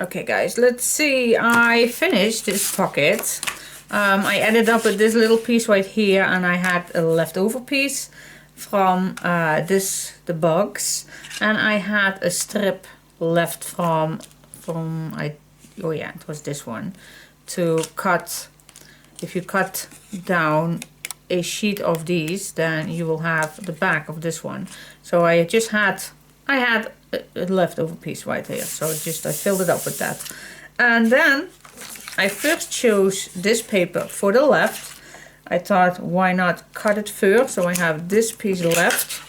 Okay guys, let's see. I finished this pocket. I ended up with this little piece right here, and I had a leftover piece from the bugs, and I had a strip left from oh yeah, it was this one, to cut. If you cut down a sheet of these, then you will have the back of this one. So I had a leftover piece right here, so I filled it up with that. And then I first chose this paper for the left. I thought, why not cut it first? So I have this piece left,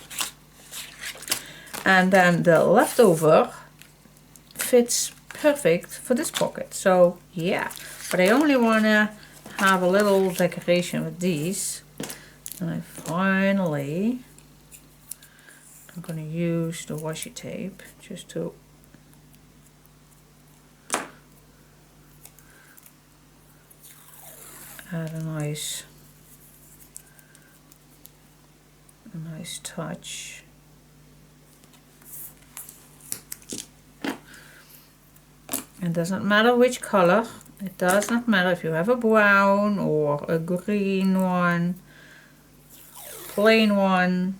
and then the leftover fits perfect for this pocket. So yeah, but I only want to have a little decoration with these, and I'm going to use the washi tape just to add a nice touch. It doesn't matter which color. It does not matter if you have a brown or a green one, plain one.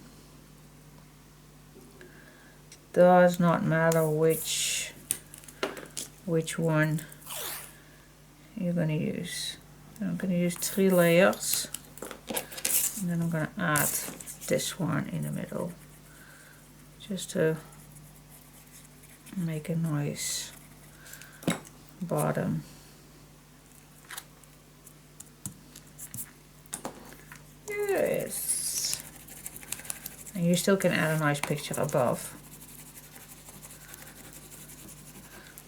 Does not matter which one you're going to use. I'm going to use 3 layers, and then I'm going to add this one in the middle, just to make a nice bottom. Yes, and you still can add a nice picture above,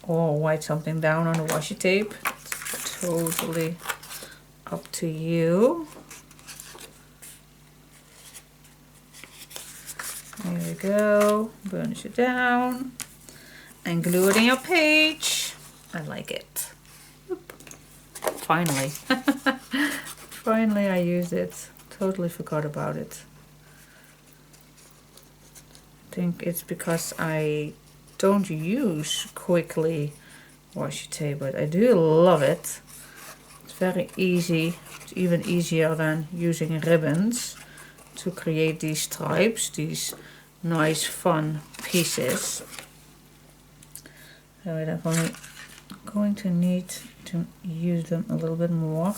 or write something down on the washi tape. It's totally up to you. There we go. Burnish it down and glue it in your page. I like it. Oop. Finally. Finally I used it. Totally forgot about it. I think it's because I don't use quickly washi tape, but I do love it. It's very easy. It's even easier than using ribbons to create these stripes, these nice fun pieces. So I'm definitely going to need to use them a little bit more.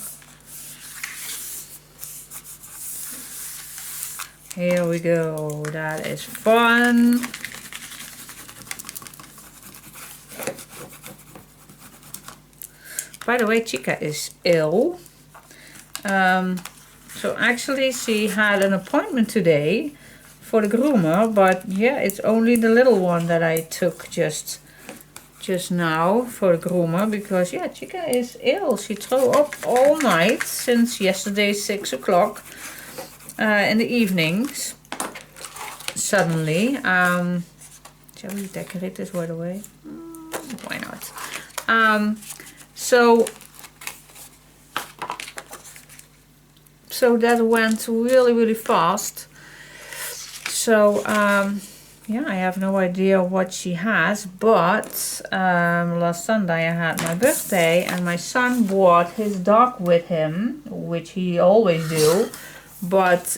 Here we go. That is fun. By the way, Chica is ill. So actually she had an appointment today for the groomer, but yeah, it's only the little one that I took just now for the groomer, because yeah, Chica is ill. She threw up all night since yesterday 6 o'clock in the evenings. Suddenly, shall we decorate this right away? Why not? So that went really fast. So yeah, I have no idea what she has, but last Sunday I had my birthday, and my son brought his dog with him, which he always do, but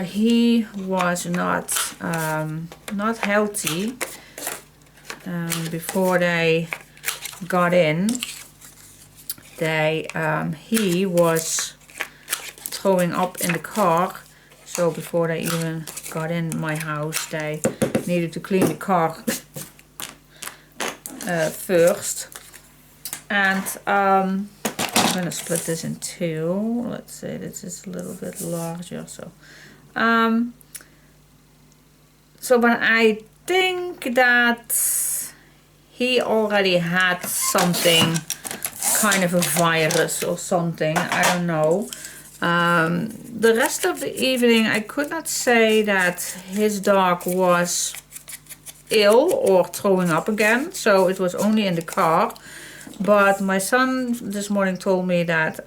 he was not healthy. Before they got in, he was throwing up in the car. So before they even got in my house, they needed to clean the car first. And I'm gonna split this in two. Let's say this is a little bit larger. So but I think that he already had something, kind of a virus or something, I don't know. The rest of the evening I could not say that his dog was ill or throwing up again, so it was only in the car. But my son this morning told me that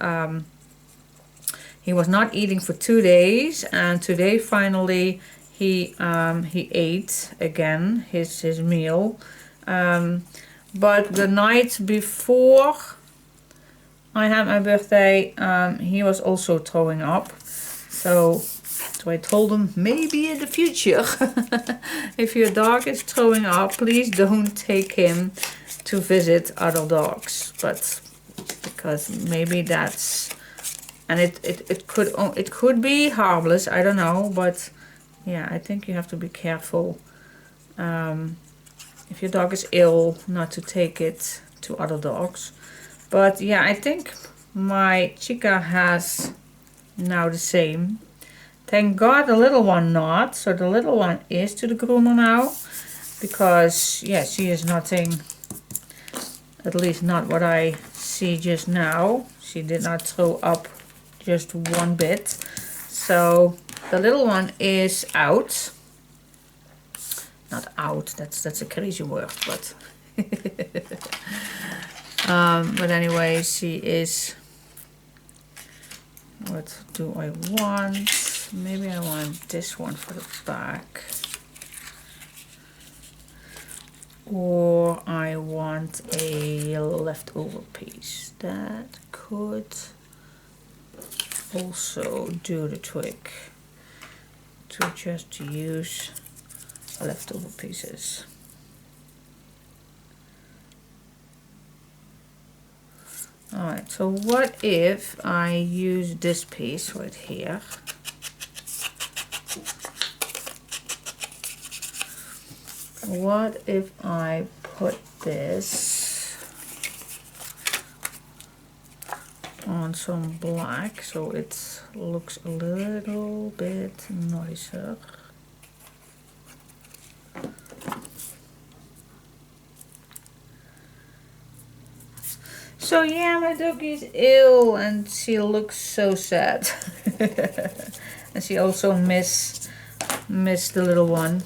he was not eating for 2 days, and today finally he ate again his meal. But the night before I had my birthday, he was also throwing up. So I told him, maybe in the future, if your dog is throwing up, please don't take him to visit other dogs. But because maybe that's, and it could be harmless, I don't know, but yeah, I think you have to be careful. If your dog is ill, not to take it to other dogs. But yeah, I think my chica has now the same. Thank God the little one not. So the little one is to the groomer now. Because yeah, she is nothing, at least not what I see just now. She did not throw up just one bit. So the little one is out. Not out, that's a crazy word, but but anyway, she is. What do I want? Maybe I want this one for the back, or I want a leftover piece. That could also do the trick, to just use leftover pieces. Alright, so what if I use this piece right here? What if I put this on some black so it looks a little bit nicer? So yeah, my doggy is ill and she looks so sad. And she also missed the little one.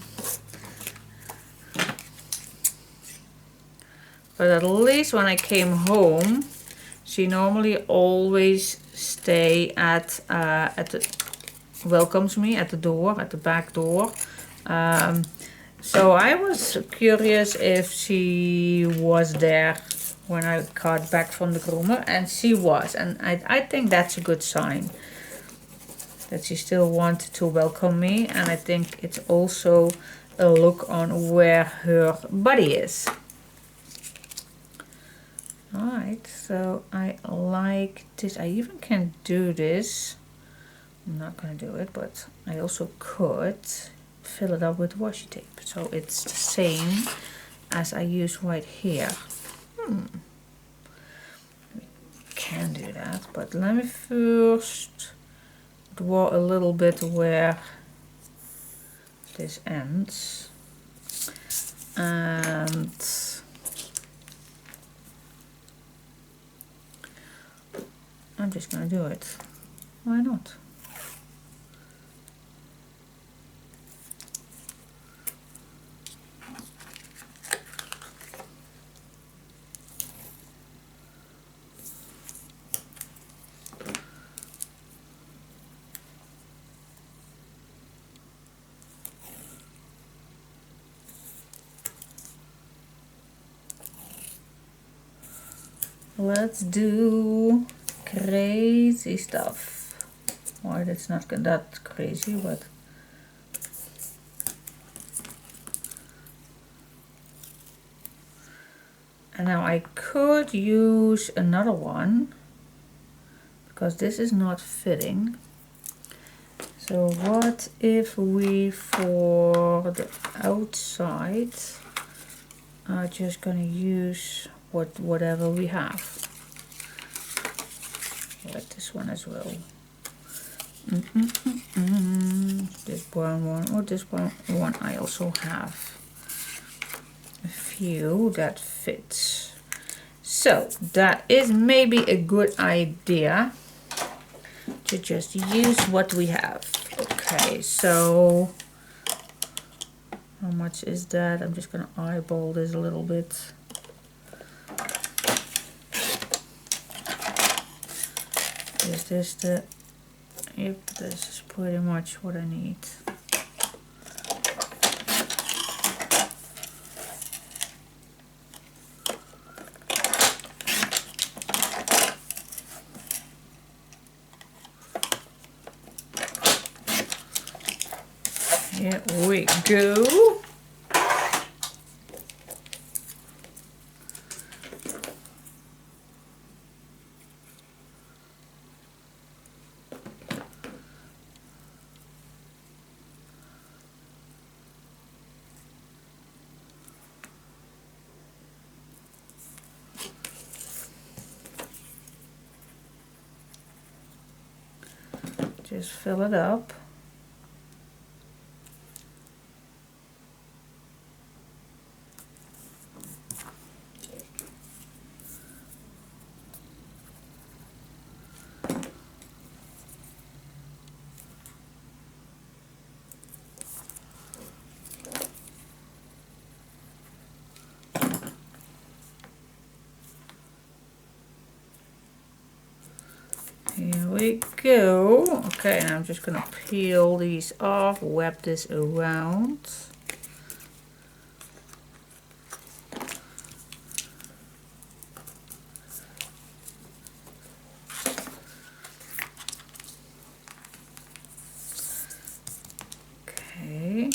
But at least when I came home, she normally always stay at the, welcomes me at the door, at the back door. So I was curious if she was there when I got back from the groomer, and she was, and I think that's a good sign that she still wanted to welcome me, and I think it's also a look on where her body is. Alright, so I like this. I even can do this. I'm not gonna do it, but I also could fill it up with washi tape, so it's the same as I use right here. We can do that, but let me first draw a little bit where this ends, and I'm just gonna do it. Why not? Let's do crazy stuff. Well, that's not that crazy, but and now I could use another one because this is not fitting. So what if we, for the outside, are just gonna use whatever we have. Like this one as well. This brown one, or this brown one, I also have a few that fits. So that is maybe a good idea to just use what we have. Okay, so how much is that? I'm just gonna eyeball this a little bit. Is this the, yep, this is pretty much what I need. Here we go. Just fill it up. Here we go. Okay, and I'm just gonna peel these off, wrap this around. Okay.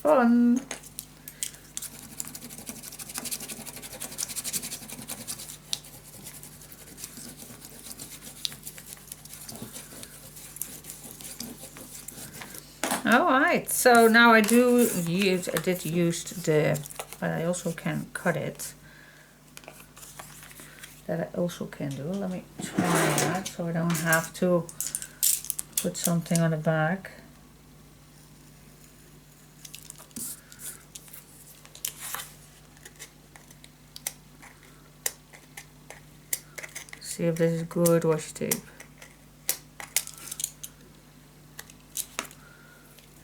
Fun. Alright, so now I did use the, but I also can cut it. That I also can do. Let me try that so I don't have to put something on the back. See if this is good washi tape.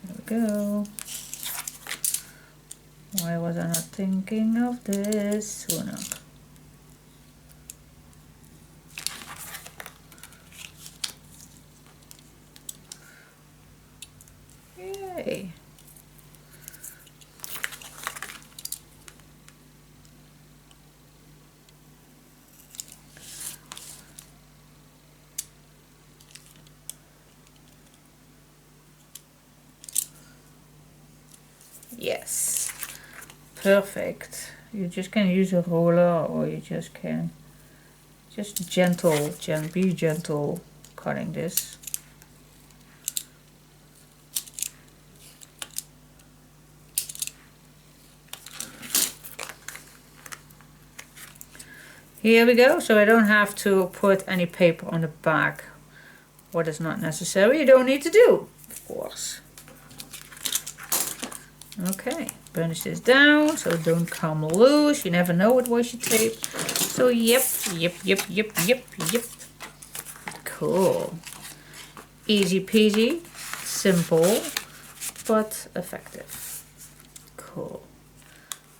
There we go. Why was I not thinking of this sooner? Yay! Yes, perfect. You just can use a roller, or you just can be gentle cutting this. Here we go, so I don't have to put any paper on the back. What is not necessary, you don't need to do, of course. Okay, burnish this down so it don't come loose. You never know with washi tape. So yep. Cool. Easy peasy, simple, but effective. Cool.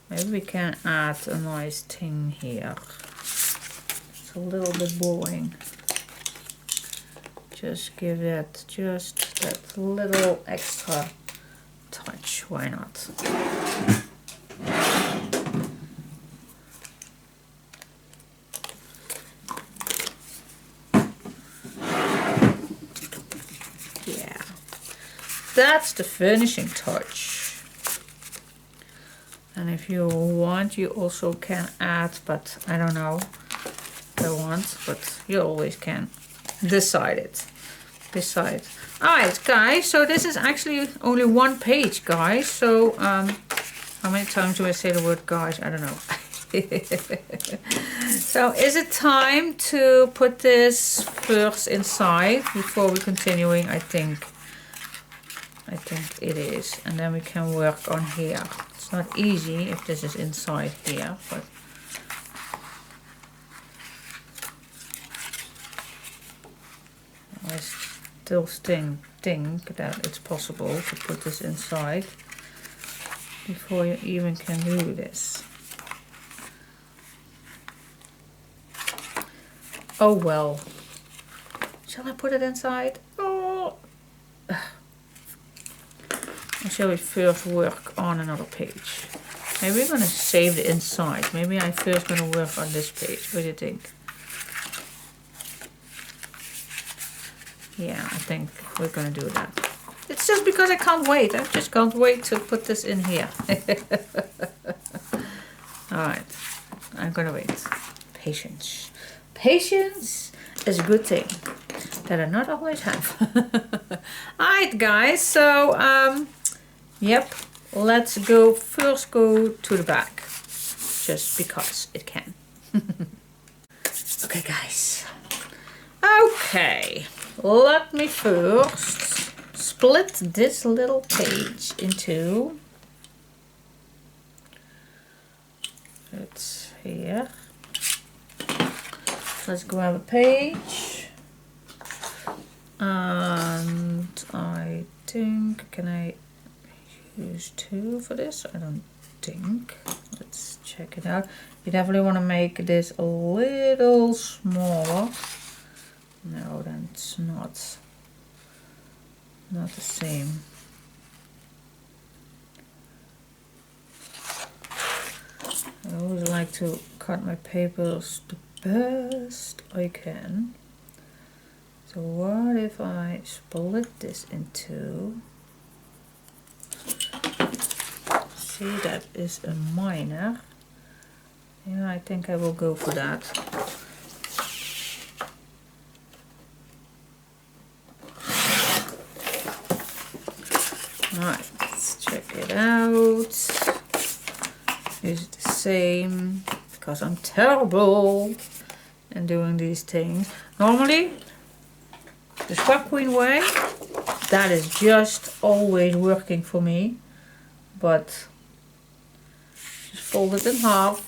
Maybe we can add a nice thing here. It's a little bit boring. Just give that that little extra touch, why not? Yeah, that's the finishing touch. And if you want, you also can add, but I don't know if I want, but you always can decide. Alright guys, so this is actually only one page, guys. So how many times do I say the word guys? I don't know. So is it time to put this first inside before we're continuing? I think it is, and then we can work on here. It's not easy if this is inside here, but I still think that it's possible to put this inside before you even can do this. Oh well. Shall I put it inside? Oh. Or shall we first work on another page? Maybe we're going to save the inside. Maybe I'm first going to work on this page. What do you think? Yeah, I think we're going to do that. It's just because I can't wait. I just can't wait to put this in here. Alright, I'm going to wait. Patience. Patience is a good thing that I not always have. Alright guys, so yep, let's first go to the back, just because it can. Okay guys, okay, let me first split this little page into, it's here. Let's grab a page, and I think, can I use 2 for this? I don't think. Let's check it out. You definitely want to make this a little smaller. No, then it's not the same. I always like to cut my papers the best I can. So what if I split this in 2? See, that is a minor. Yeah, I think I will go for that. Alright, let's check it out. Is it the same? Because I'm terrible in doing these things. Normally, the Scrapqueen way, that is just always working for me. But just fold it in half,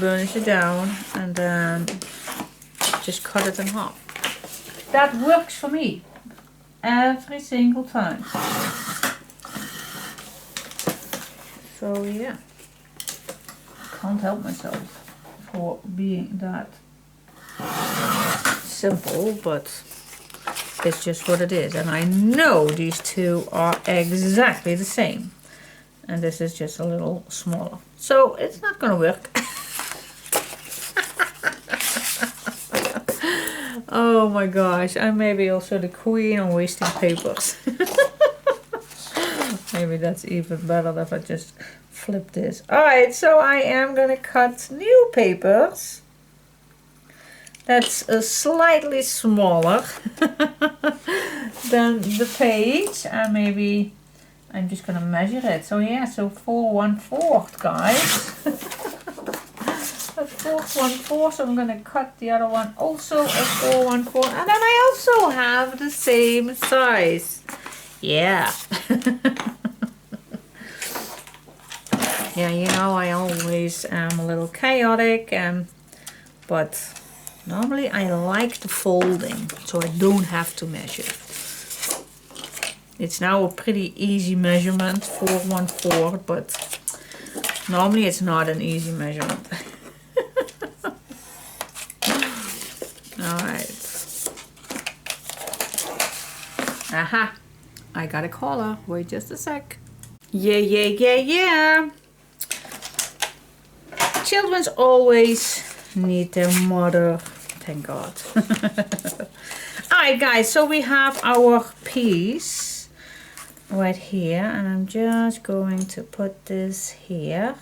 burnish it down, and then just cut it in half. That works for me every single time. So yeah, can't help myself for being that simple, but it's just what it is. And I know these two are exactly the same, and this is just a little smaller, so it's not gonna work. Oh my gosh, I may be also the queen on wasting papers. Maybe that's even better if I just flip this. Alright, so I am gonna cut new papers. That's slightly smaller than the page, and maybe I'm just gonna measure it. So yeah, so 4 1/4, guys. A 4 1/4. So I'm gonna cut the other one also a 4 1/4, and then I also have the same size. Yeah. Yeah, you know, I always am a little chaotic, but normally I like the folding, so I don't have to measure. It's now a pretty easy measurement, 4 1/4, but normally it's not an easy measurement. Alright. Aha! I got a collar. Wait just a sec. Yeah, yeah, yeah, yeah! Children always need their mother. Thank God. Alright guys, so we have our piece right here, and I'm just going to put this here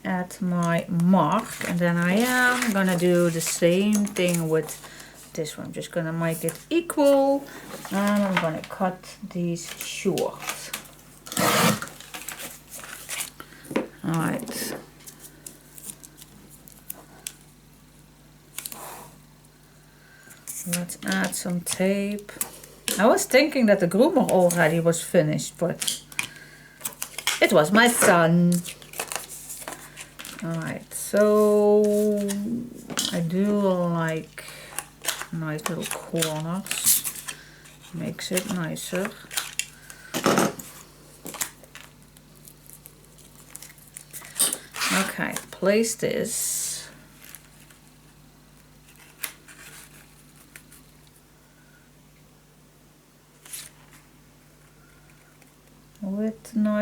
at my mark, and then I am gonna do the same thing with this one. I'm just gonna make it equal, and I'm gonna cut these short. Alright. Let's add some tape. I was thinking that the groomer already was finished, but it was my son. Alright, so I do like nice little corners. Makes it nicer. Okay, place this.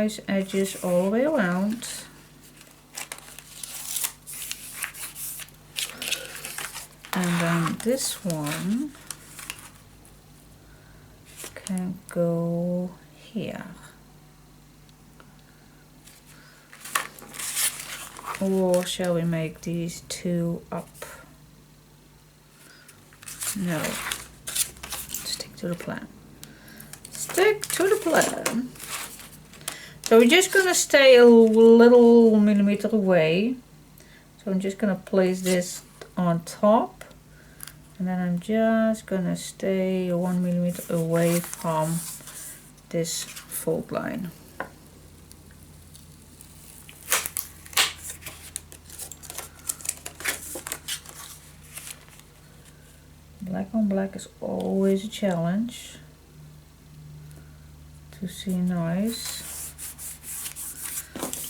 nice edges all the way around. And then this one can go here. Or shall we make these two up? No. Stick to the plan. Stick to the plan. So we're just gonna stay a little millimeter away. So I'm just gonna place this on top. And then I'm just gonna stay 1 millimeter away from this fold line. Black on black is always a challenge to see nice.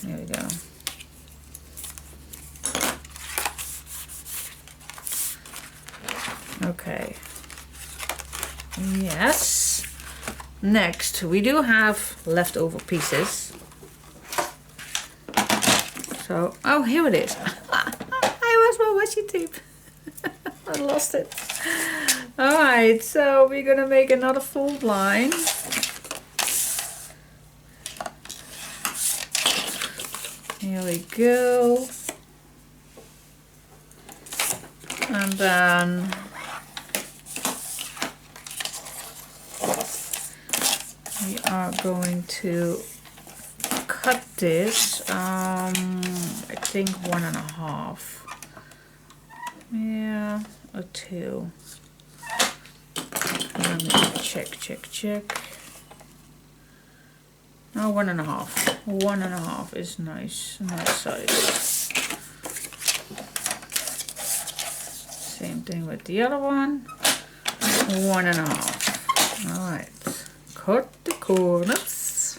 There we go. Okay. Yes. Next, we do have leftover pieces. So, oh, here it is. I was my washi tape. I lost it. Alright, so we're gonna make another fold line. Here we go. And then we are going to cut this, I think 1.5. Yeah, or 2. Let me check. No, 1.5. 1.5 is nice size. Same thing with the other one. 1.5. Alright. Cut the corners.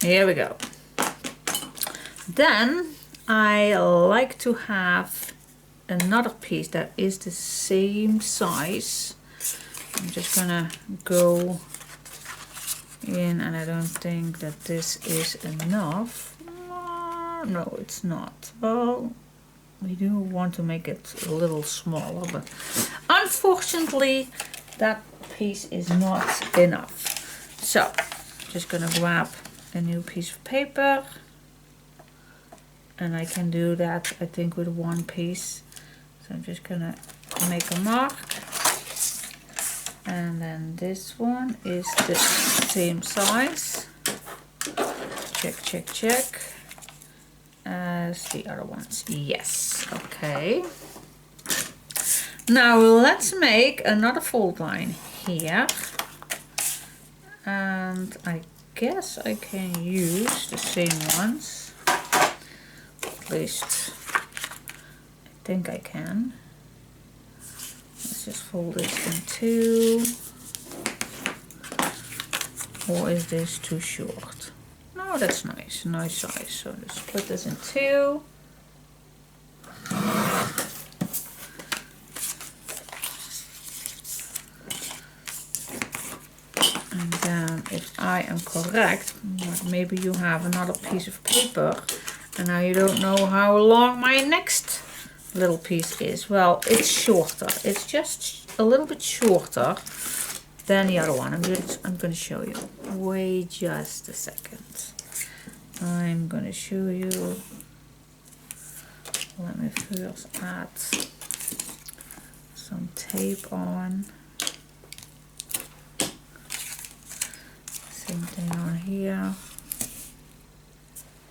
Here we go. Then I like to have another piece that is the same size. I'm just gonna go in, and I don't think that this is enough. No, it's not. Well, we do want to make it a little smaller, but unfortunately that piece is not enough. So just gonna grab a new piece of paper, and I can do that I think with one piece. So I'm just gonna make a mark, and then this one is the same size. Check as the other ones. Yes, okay. Now let's make another fold line here, and I guess I can use the same ones. At least I think I can. Let's just fold this in 2. Or is this too short? No, that's nice. Nice size. So let's split this in 2. And then, if I am correct, maybe you have another piece of paper and now you don't know how long my next little piece is. Well, it's shorter. It's just a little bit shorter than the other one. I'm going to show you. Wait just a second. I'm going to show you. Let me first add some tape on. Same thing on here.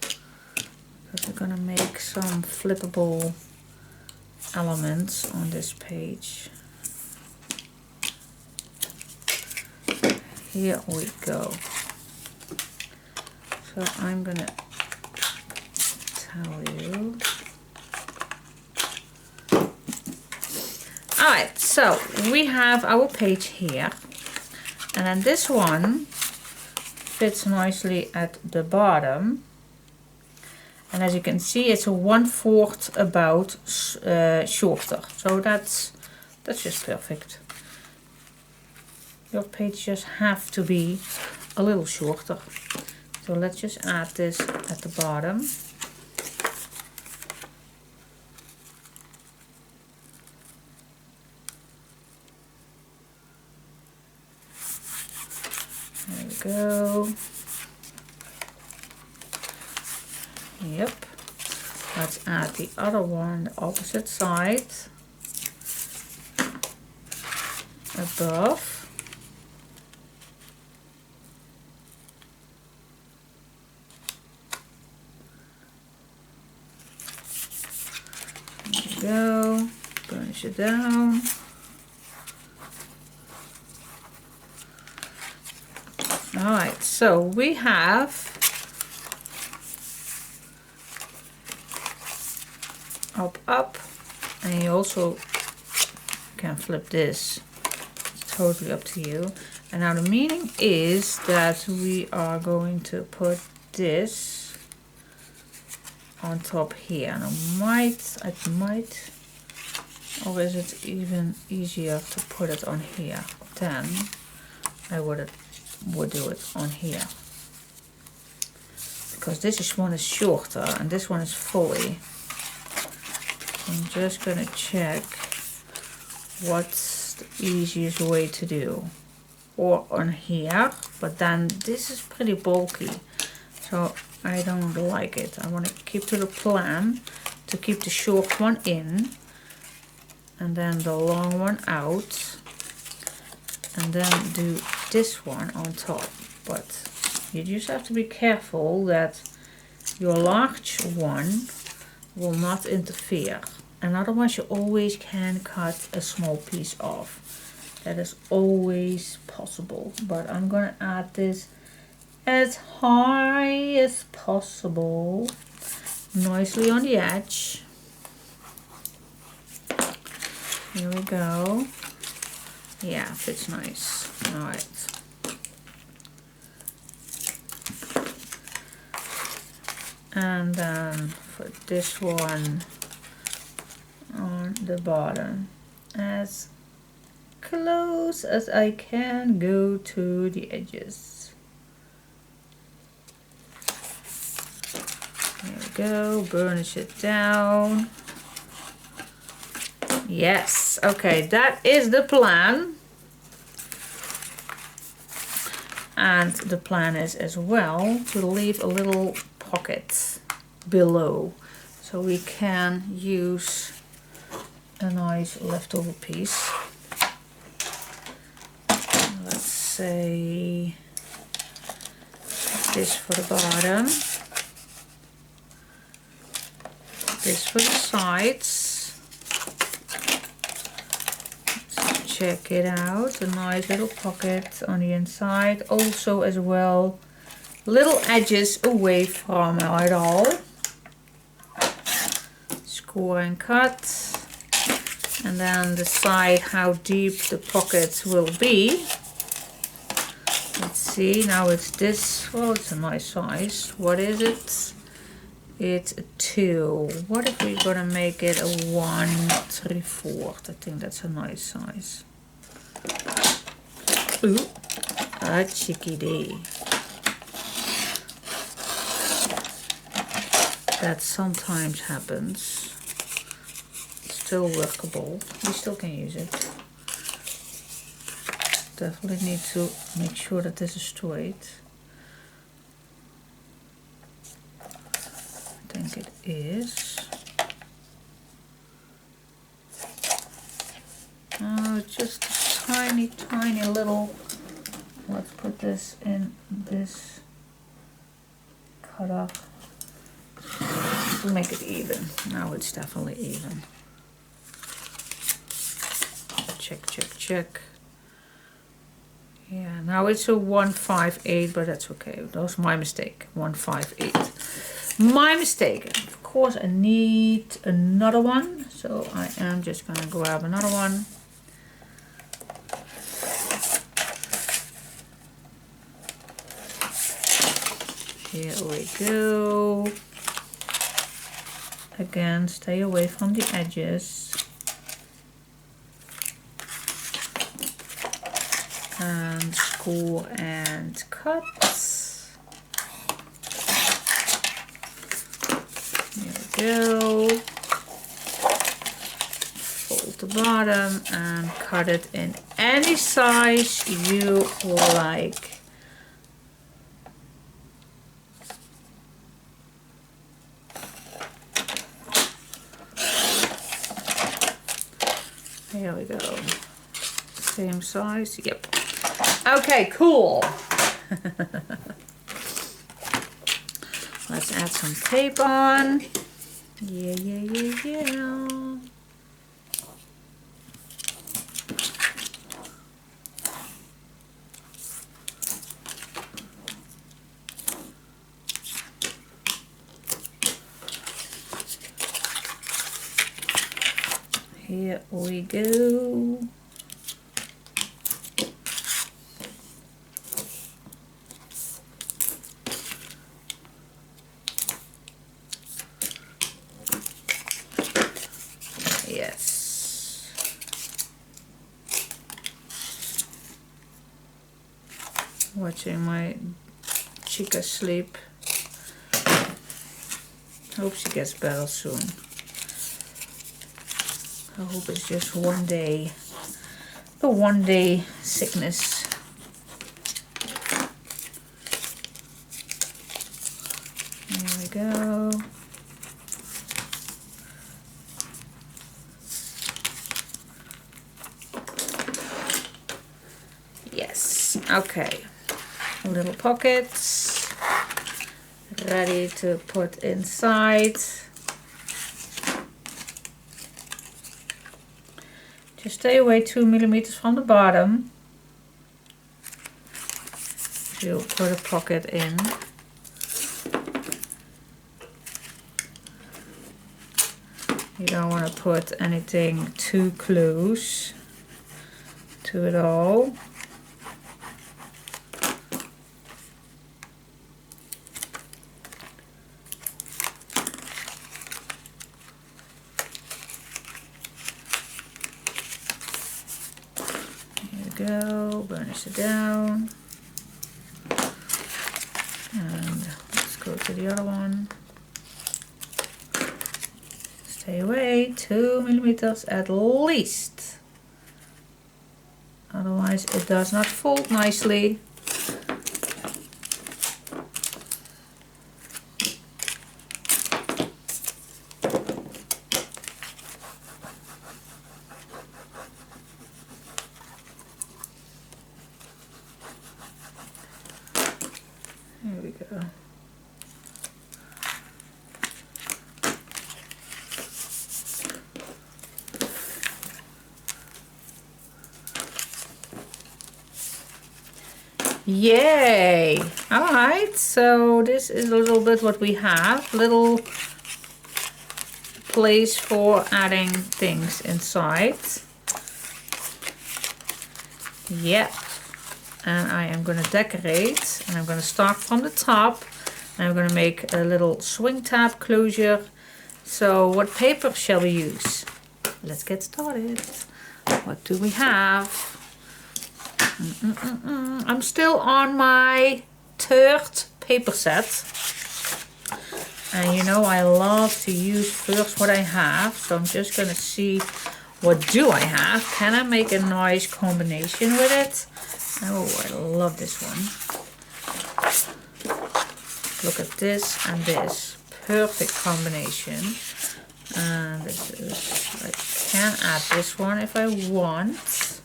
Because we're going to make some flippable elements on this page. Here we go. So I'm gonna tell you. Alright, so we have our page here, and then this one fits nicely at the bottom. And as you can see, it's a 1/4 about shorter. So that's just perfect. Your pages have to be a little shorter. So let's just add this at the bottom. There we go. Yep. Let's add the other one, the opposite side. Above. There we go. Burnish it down. Alright, so we have up, and you also can flip this. It's totally up to you. And now the meaning is that we are going to put this on top here. And I might, or is it even easier to put it on here? Then I would do it on here. Because this one is shorter and this one is fully. I'm just gonna check what's the easiest way to do. Or on here, but then this is pretty bulky, so I don't like it. I want to keep to the plan to keep the short one in and then the long one out, and then do this one on top. But you just have to be careful that your large one will not interfere, and otherwise you always can cut a small piece off. That is always possible, but I'm gonna add this as high as possible, nicely on the edge. Here we go. Yeah, fits nice. All right. And then for this one on the bottom, as close as I can go to the edges. There we go, burnish it down. Yes, okay, that is the plan. And the plan is as well to leave a little pocket below, so we can use a nice leftover piece. Let's say this for the bottom, this for the sides. Let's check it out, a nice little pocket on the inside. Also as well, little edges away from it all. Score and cut. And then decide how deep the pocket will be. Let's see, now it's this, well, it's a nice size. What is it? It's a 2. What if we're gonna make it a 1 3/4? I think that's a nice size. Ooh, a chickadee. That sometimes happens. Still workable. We still can use it. Definitely need to make sure that this is straight. I think it is. Oh, just a tiny, tiny little. Let's put this in this cutter to make it even. Now it's definitely even. Check, check, check. Yeah, now it's a 158, but that's okay. That was my mistake. 158. My mistake. Of course, I need another one, so I am just gonna grab another one. Here we go. Again, stay away from the edges. and score and cut. There we go. Fold the bottom and cut it in any size you like. Here we go. Same size. Yep. Okay, cool. Let's add some tape on. Yeah. Here we go. Yes. Watching my chica sleep. Hope she gets better soon. I hope it's just one day, the one day sickness. There we go. Yes, okay. Little pockets ready to put inside. Just stay away 2 millimeters from the bottom. You'll put a pocket in. You don't want to put anything too close to it all. Go, burnish it down, and let's go to the other one. Stay away 2 millimeters at least, otherwise it does not fold nicely. There we go. Yay! Alright, so this is a little bit what we have. Little place for adding things inside. Yep. And I am going to decorate, and I'm going to start from the top, and I'm going to make a little swing tab closure. So what paper shall we use? Let's get started. What do we have? I'm still on my third paper set, and you know I love to use first what I have, so I'm just going to see what do I have. Can I make a nice combination with it? Oh, I love this one. Look at this and this. Perfect combination. And this is, I can add this one if I want.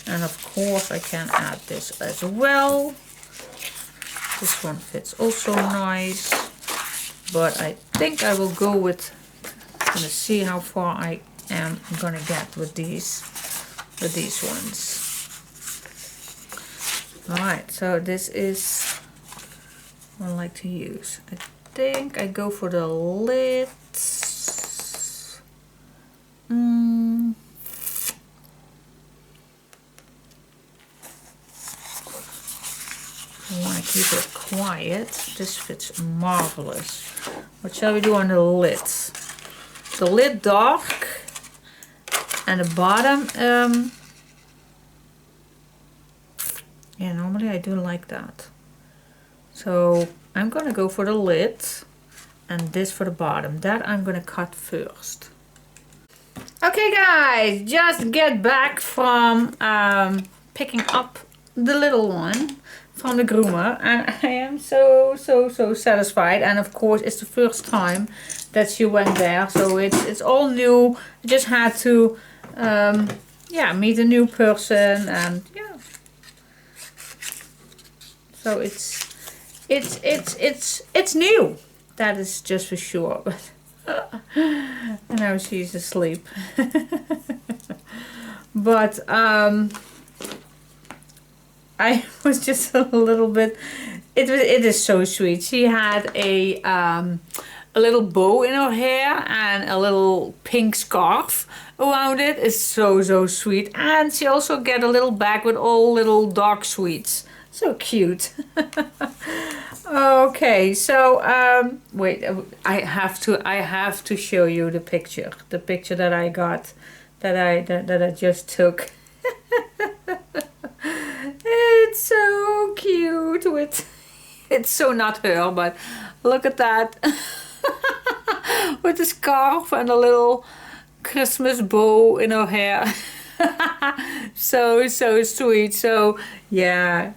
And of course I can add this as well. This one fits also nice. But I think I will go with, I'm gonna see how far I am gonna get with these ones. Alright, so this is what I like to use. I think I go for the lids. I want to keep it quiet. This fits marvelous. What shall we do on the lids? The lid dark and the bottom Yeah, normally I do like that. So I'm gonna go for the lid and this for the bottom. That I'm gonna cut first. Okay guys, just get back from picking up the little one from the groomer, and I am so satisfied. And of course it's the first time that she went there, so it's all new. I just had to yeah, meet a new person, and yeah, so it's new, that is just for sure. And now she's asleep. But I was just a little bit, it is so sweet. She had a little bow in her hair and a little pink scarf around it. It's so sweet. And she also get a little bag with all little dog sweets. So cute. Okay, so wait, I have to show you the picture that I got, that I just took. It's so cute. It's so not her, but look at that. With the scarf and a little Christmas bow in her hair. So sweet. So yeah,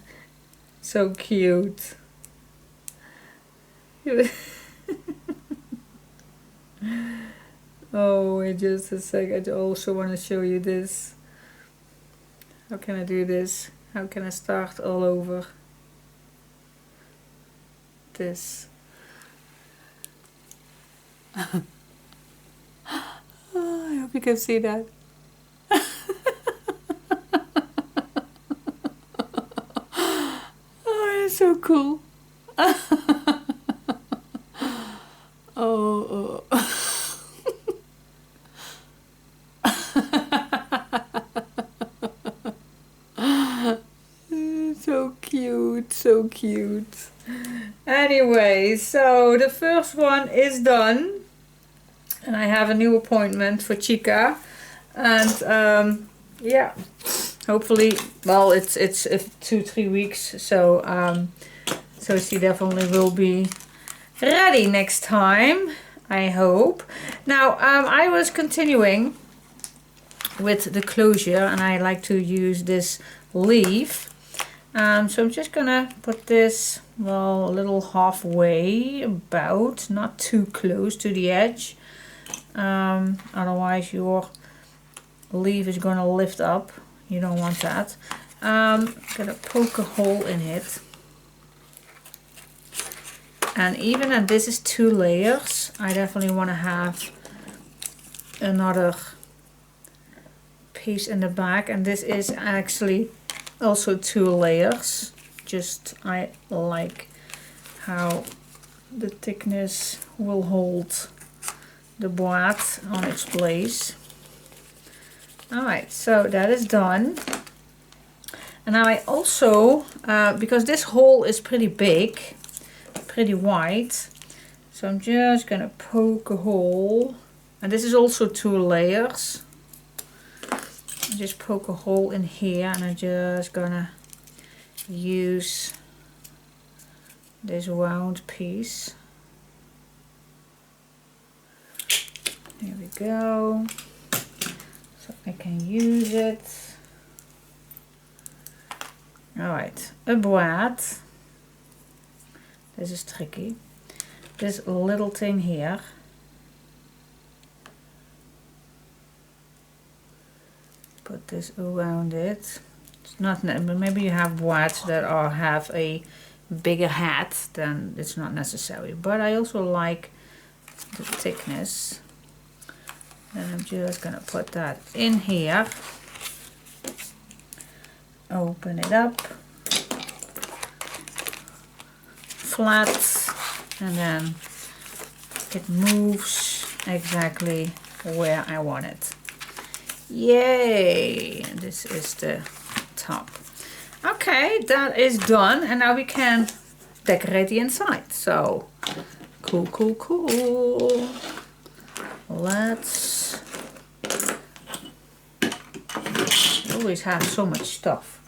so cute. Oh, wait just a sec. I also want to show you this. How can I do this? How can I start all over? This. Oh, I hope you can see that. Oh, it's so cool. Oh. So cute. Anyway, so the first one is done, and I have a new appointment for Chica, and yeah, hopefully, well, it's 2-3 weeks, so so she definitely will be ready next time, I hope. Now I was continuing with the closure, and I like to use this leaf. So I'm just gonna put this, well, a little halfway, about, not too close to the edge. Otherwise your leaf is gonna lift up. You don't want that. Gonna poke a hole in it. And even if this is 2 layers, I definitely want to have another piece in the back. And this is actually also 2 layers. Just I like how the thickness will hold the boîte on its place. Alright, so that is done. And now I also, because this hole is pretty big, pretty wide, so I'm just gonna poke a hole. And this is also 2 layers. Just poke a hole in here, and I'm just gonna use this round piece. There we go. So I can use it. Alright, a boîte. This is tricky. This little thing here. Put this around it. It's not, maybe you have boîtes that have a bigger head, then it's not necessary. But I also like the thickness. And I'm just gonna put that in here. Open it up. Flat. And then it moves exactly where I want it. Yay! This is the top. Okay, that is done, and now we can decorate the inside. So cool. Let's always have so much stuff.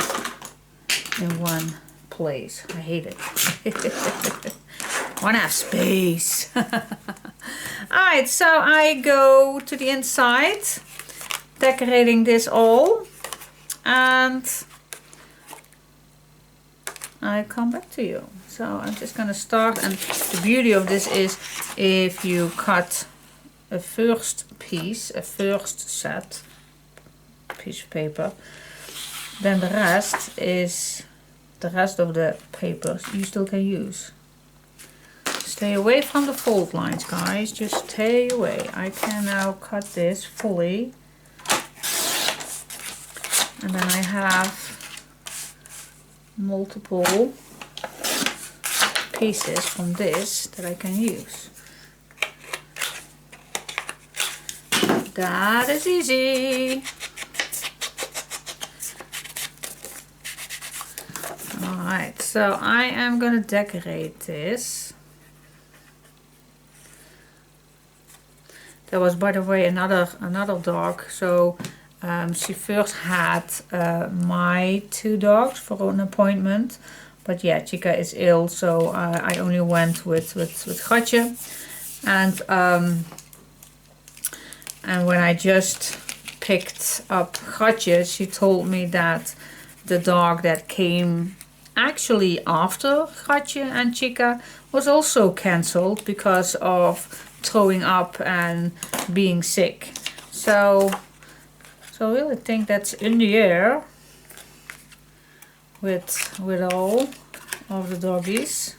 in one place. I hate it. Wanna have space. Alright, so I go to the inside, decorating this all, and I come back to you. So I'm just gonna start, and the beauty of this is if you cut a first piece, a first set piece of paper, then the rest of the papers you still can use. Stay away from the fold lines, guys, just stay away. I can now cut this fully, and then I have multiple pieces from this that I can use. That is easy. Alright, so I am gonna decorate this. There was, by the way, another dog. So she first had my two dogs for an appointment, but yeah, Chica is ill, so I only went with Gatje. And when I just picked up Gatje, she told me that the dog that came actually after Gatje and Chica was also cancelled because of throwing up and being sick. So I really think that's in the air with all of the doggies.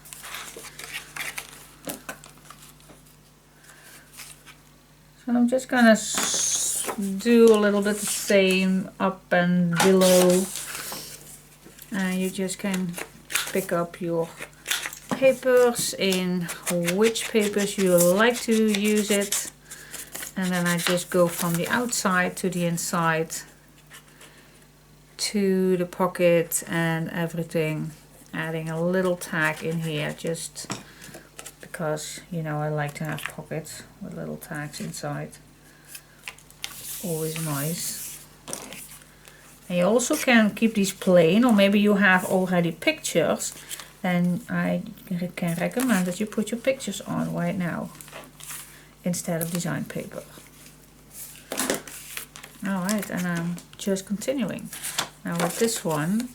So I'm just gonna do a little bit the same up and below, and you just can pick up your papers in which papers you like to use it, and then I just go from the outside to the inside to the pocket and everything, adding a little tag in here just because, you know, I like to have pockets with little tags inside. Always nice. And you also can keep these plain, or maybe you have already pictures, then I can recommend that you put your pictures on right now instead of design paper. Alright, and I'm just continuing. Now with this one,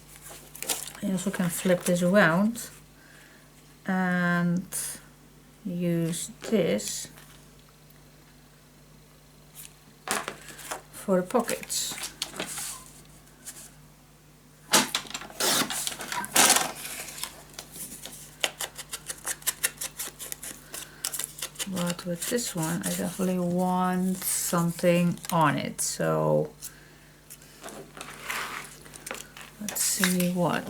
you also can flip this around and use this for the pockets. But with this one, I definitely want something on it. So let's see what.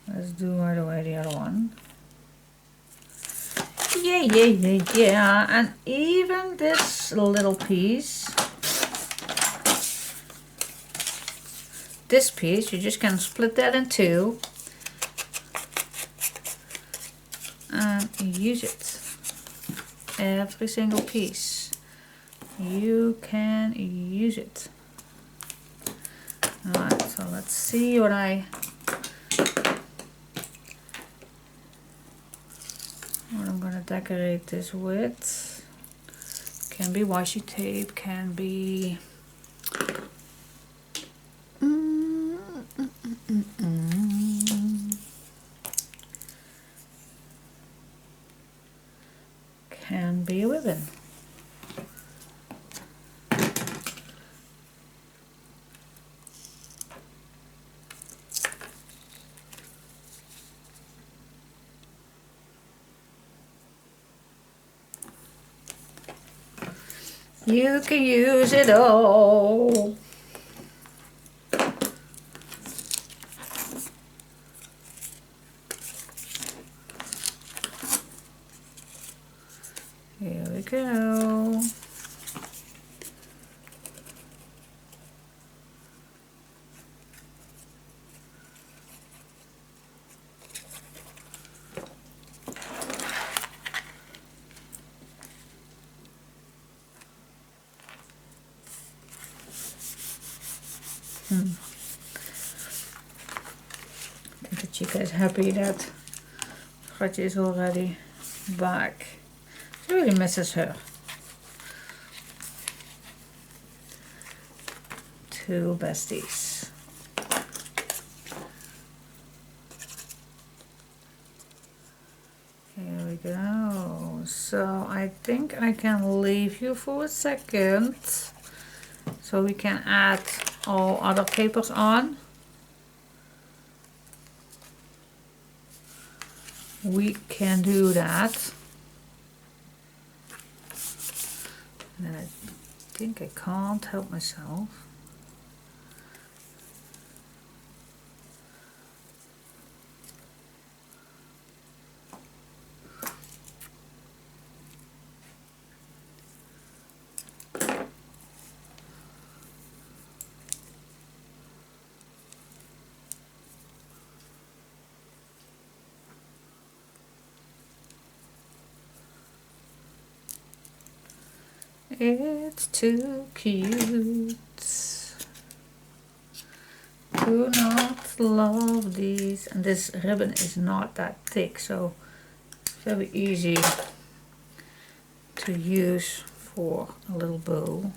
Let's do right away the other one. Yeah, and even this little piece, this piece, you just can split that in two and use it. Every single piece, you can use it. Alright, so let's see what I'm gonna decorate this with. Can be washi tape, can be can be a ribbon. You can use it all. Here we go. I think the chica is happy that Freddy is already back. She really misses her. Two besties. Here we go. So I think I can leave you for a second so we can add all other papers on. We can do that. And then I think I can't help myself. It's too cute. Do not love these. And this ribbon is not that thick, so very easy to use for a little bow.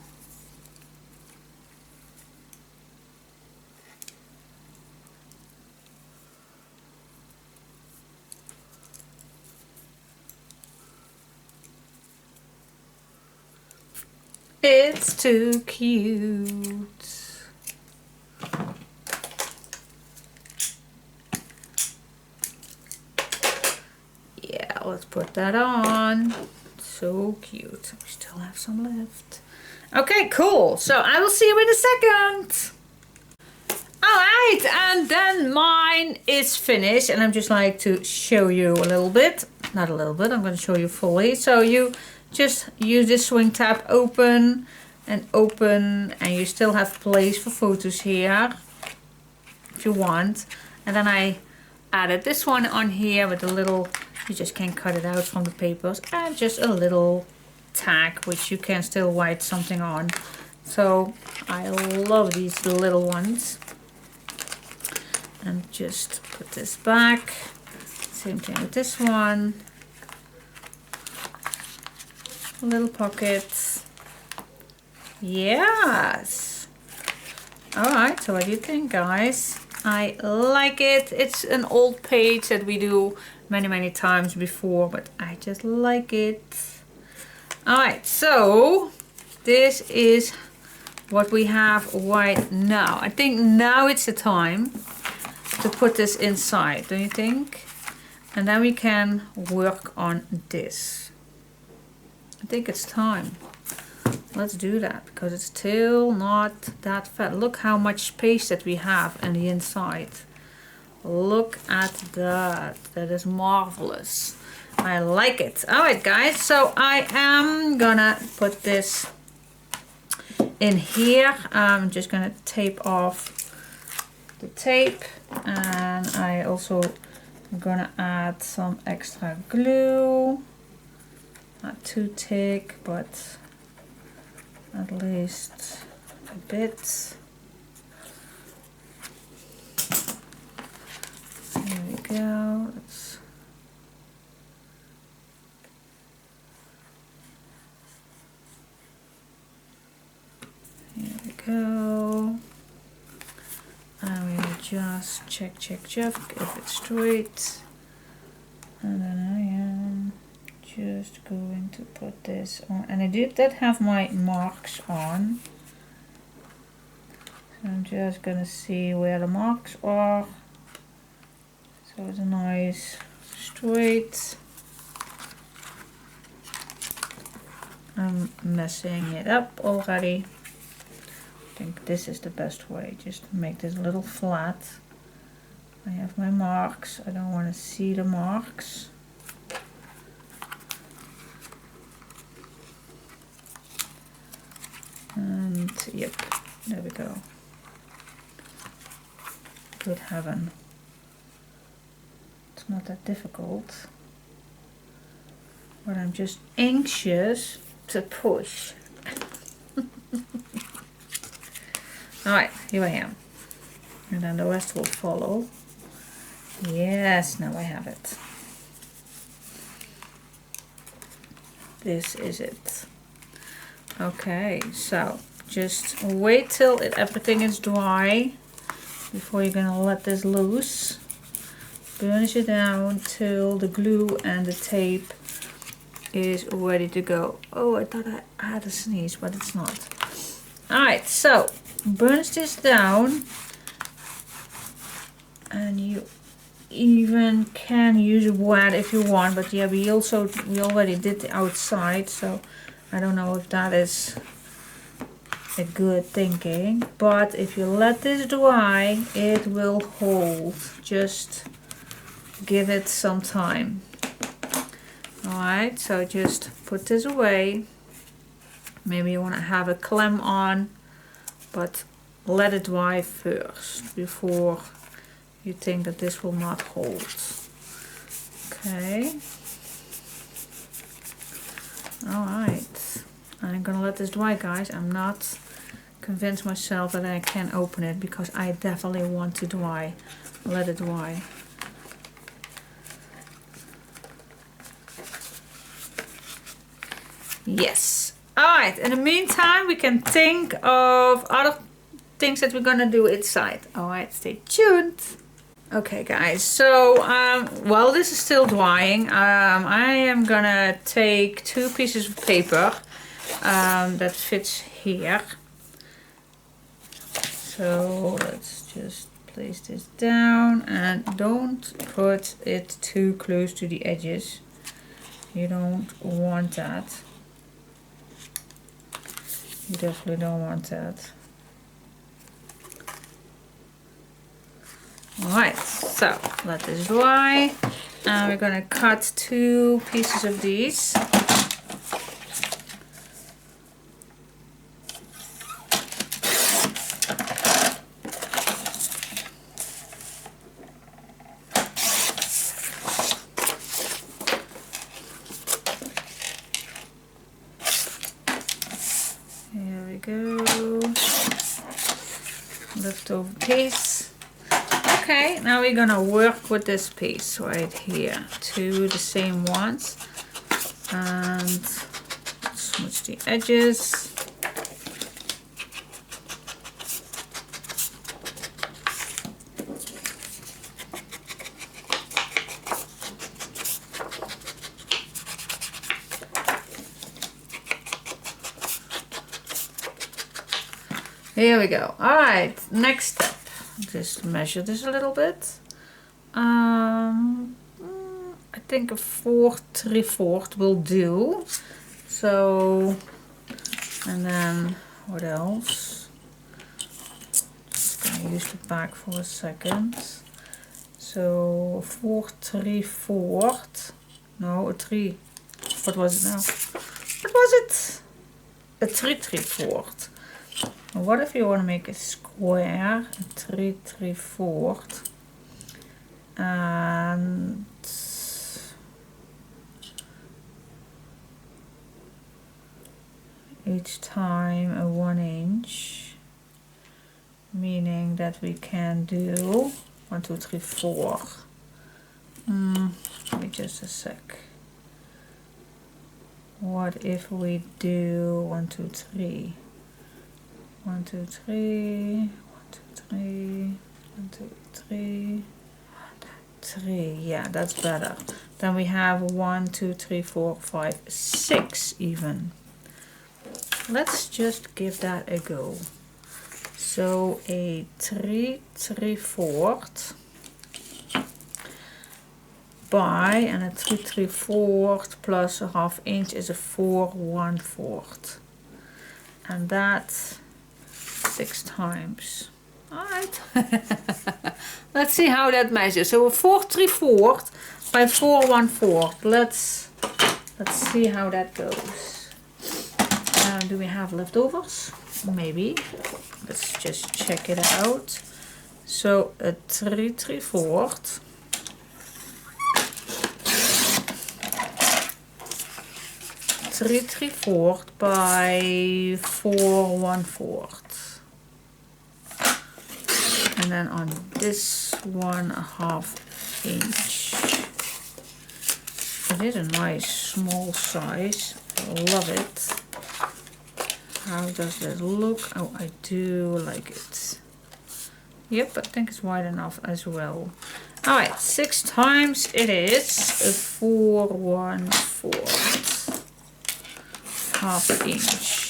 It's too cute. Yeah, let's put that on. So cute. We still have some left. Okay, cool. So I will see you in a second. Alright, and then mine is finished. And I'm just like to show you a little bit. Not a little bit, I'm going to show you fully. So you just use this swing tab, open, and you still have place for photos here if you want. And then I added this one on here with a little, you just can cut it out from the papers, and just a little tag which you can still write something on. So I love these little ones. And just put this back. Same thing with this one. Little pockets. Yes. Alright, so what do you think, guys? I like it. It's an old page that we do many times before, but I just like it. Alright, so this is what we have right now. I think now it's the time to put this inside, don't you think? And then we can work on this. I think it's time. Let's do that because it's still not that fat. Look how much space that we have on the inside. Look at that. That is marvelous. I like it. Alright guys, so I am gonna put this in here. I'm just gonna tape off the tape, and I also am gonna add some extra glue. Not too thick, but at least a bit. There we go. Here we go. And we will just check if it's straight. And then I am just going to put this on, and I did have my marks on, so I'm just gonna see where the marks are, so it's a nice straight. I'm messing it up already. I think this is the best way, just to make this a little flat. I have my marks, I don't want to see the marks. And yep, there we go. Good heaven. It's not that difficult. But I'm just anxious to push. Alright, here I am. and then the rest will follow. Yes, now I have it. This is it. Okay, so just wait till everything is dry before you're gonna let this loose. Burnish it down till the glue and the tape is ready to go. Oh, I thought I had a sneeze, but it's not. Alright, so burnish this down, and you even can use wet if you want, but yeah, we already did the outside, so I don't know if that is a good thinking. But if you let this dry, it will hold. Just give it some time. Alright, so just put this away. Maybe you want to have a clamp on, but let it dry first before you think that this will not hold. Okay. Alright. I'm gonna let this dry, guys. I'm not convinced myself that I can open it because I definitely want to dry. Let it dry. Yes. Alright, in the meantime we can think of other things that we're gonna do inside. Alright, stay tuned. Okay guys, so while this is still drying, I am gonna take 2 pieces of paper that fits here. So let's just place this down, and don't put it too close to the edges. You don't want that. You definitely don't want that. Alright, so let this dry, and we're gonna cut 2 pieces of these. Here we go. Leftover piece. Okay, now we're gonna work with this piece right here. 2 the same ones, and smooch the edges. Here we go. Alright, next step. Just measure this a little bit. I think a 4 3/4 will do. So, and then what else? Just gonna use the back for a second. So 4 3/4. No, a 3. What was it now? What was it? A 3 3/4. What if you want to make a square, a 3 3/4, and each time a 1 inch, meaning that we can do 1 2 3 4. Give me just a sec. What if we do 1 2 3? 1 2 3, 1 2 3, 1 2 3, 3. Yeah, that's better. Then we have 1 2 3 4 5 6 even. Let's just give that a go. So a 3 3/4 by, and a 3 3/4 plus a 1/2 inch is a 4 1/4, and that's 6 times. Alright. Let's see how that measures. So a 4 3/4 by 4 1/4. Let's see how that goes. Do we have leftovers? Maybe. Let's just check it out. So a 3 3/4 3 3/4 by 4 1/4. And then on this 1/2 inch. It is a nice small size. I love it. How does that look? Oh, I do like it. Yep, I think it's wide enough as well. Alright, 6 times it is 4 1/4 1/2 inch.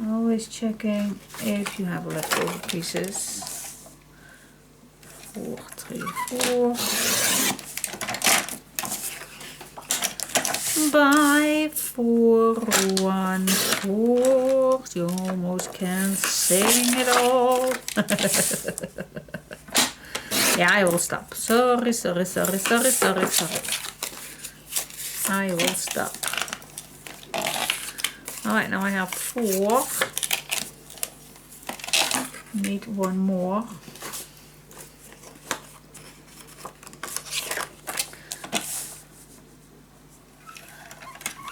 Always checking if you have leftover pieces. 4 3 4 by 4 1/4. You almost can't sing it all. Yeah, I will stop. Sorry. I will stop. Alright, now I have 4. Need one more.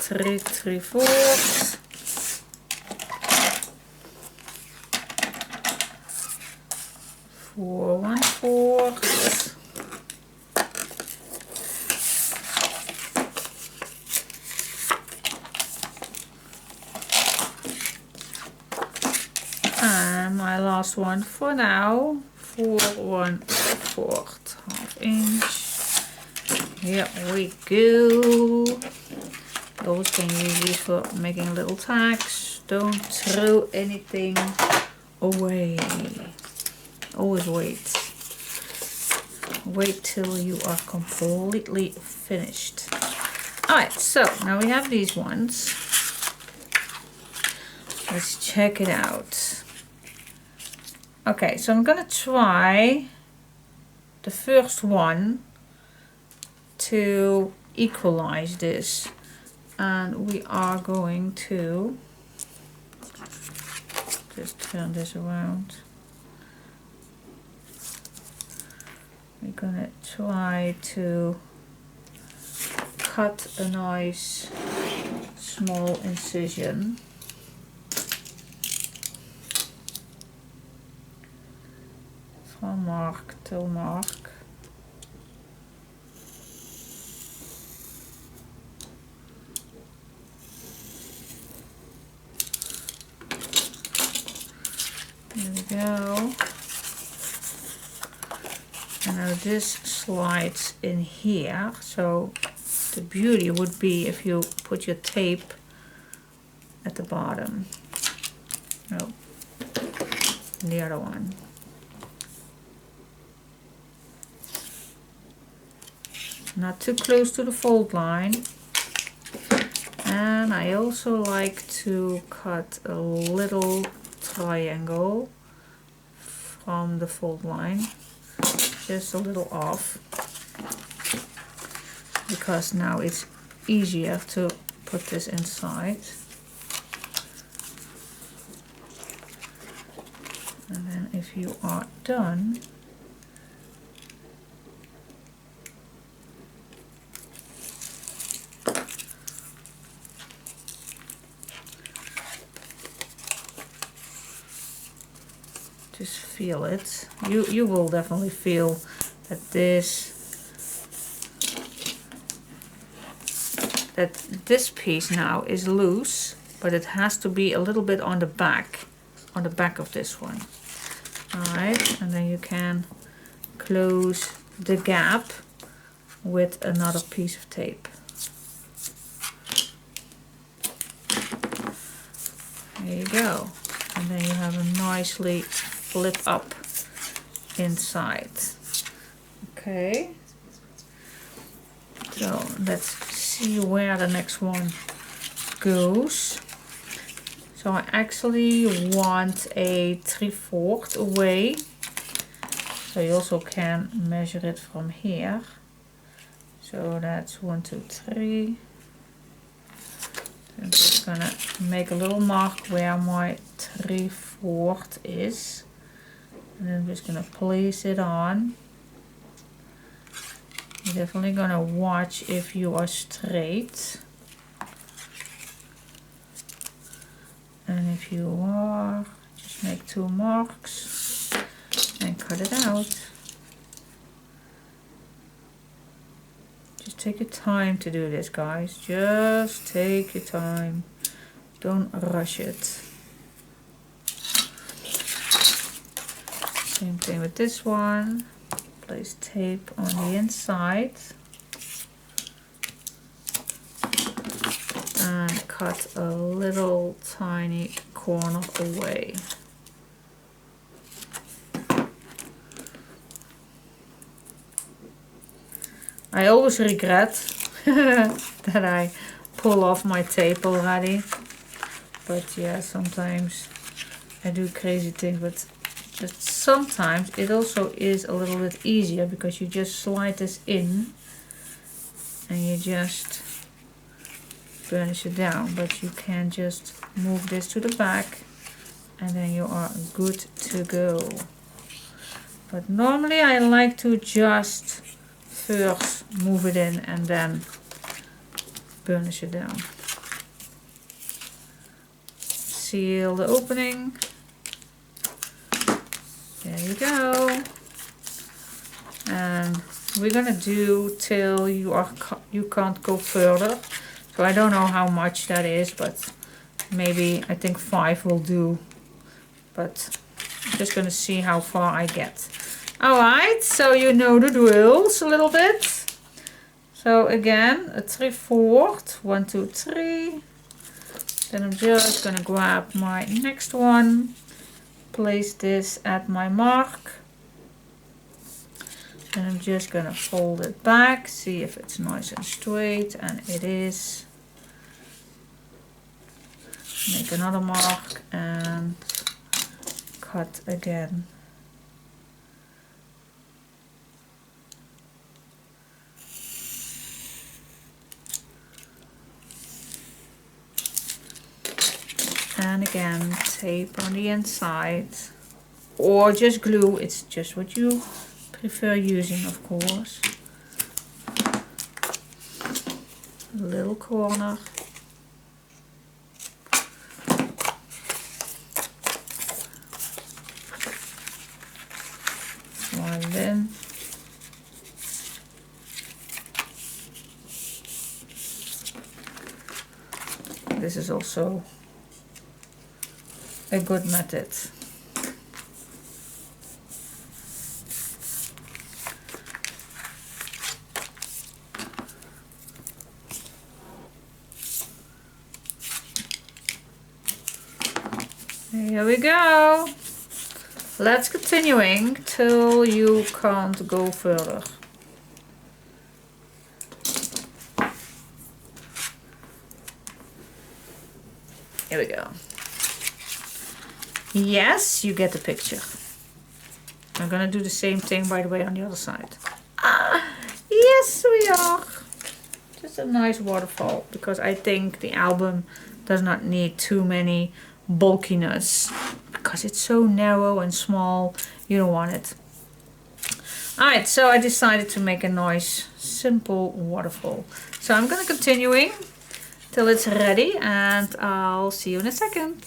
3 3/4. 4 1/4. And my last one for now, 4 1/4 1/2 inch. Here we go. Those can you use for making little tags. Don't throw anything away. Always wait. Wait till you are completely finished. Alright, so now we have these ones. Let's check it out. Okay, so I'm gonna try the first one to equalize this. And we are going to just turn this around. We're gonna try to cut a nice small incision. From mark till mark. There we go. And now this slides in here. So the beauty would be if you put your tape at the bottom. Oh, the other one. Not too close to the fold line. And I also like to cut a little triangle from the fold line, just a little off, because now it's easier to put this inside. And then if you are done, just feel it. You will definitely feel that this piece now is loose, but it has to be a little bit on the back of this one. Alright, and then you can close the gap with another piece of tape. There you go. And then you have a nicely flip up inside. Okay. So let's see where the next one goes. So I actually want a 3/4 away. So you also can measure it from here. So that's 1 2 3. I'm just gonna make a little mark where my 3/4 is, and then I'm just gonna place it on. You're definitely gonna watch if you are straight, And if you are, just make 2 marks and cut it out. Just take your time to do this, guys. Just take your time. Don't rush it. Same thing with this one. Place tape on the inside. And cut a little tiny corner away. I always regret that I pull off my tape already. But yeah, sometimes I do crazy things, but sometimes it also is a little bit easier because you just slide this in and you just burnish it down, but you can just move this to the back and then you are good to go. But normally I like to just first move it in and then burnish it down. Seal the opening. There you go. And we're gonna do till you can't go further. So I don't know how much that is, but maybe I think 5 will do. But I'm just gonna see how far I get. Alright, so you know the drills a little bit. So again, a 3/4, 1, 2, 3. Then I'm just gonna grab my next one, place this at my mark. And I'm just gonna fold it back, see if it's nice and straight, and it is. Make another mark and cut again. And again, tape on the inside, or just glue, it's just what you prefer using, of course. A little corner. Slide it in. This is also a good method. Here we go. Let's continuing till you can't go further. Here we go. Yes, you get the picture. I'm gonna do the same thing, by the way, on the other side. Yes, we are. Just a nice waterfall, because I think the album does not need too many bulkiness, because it's so narrow and small. You don't want it. Alright, so I decided to make a nice, simple waterfall. So I'm gonna continuing till it's ready, and I'll see you in a second.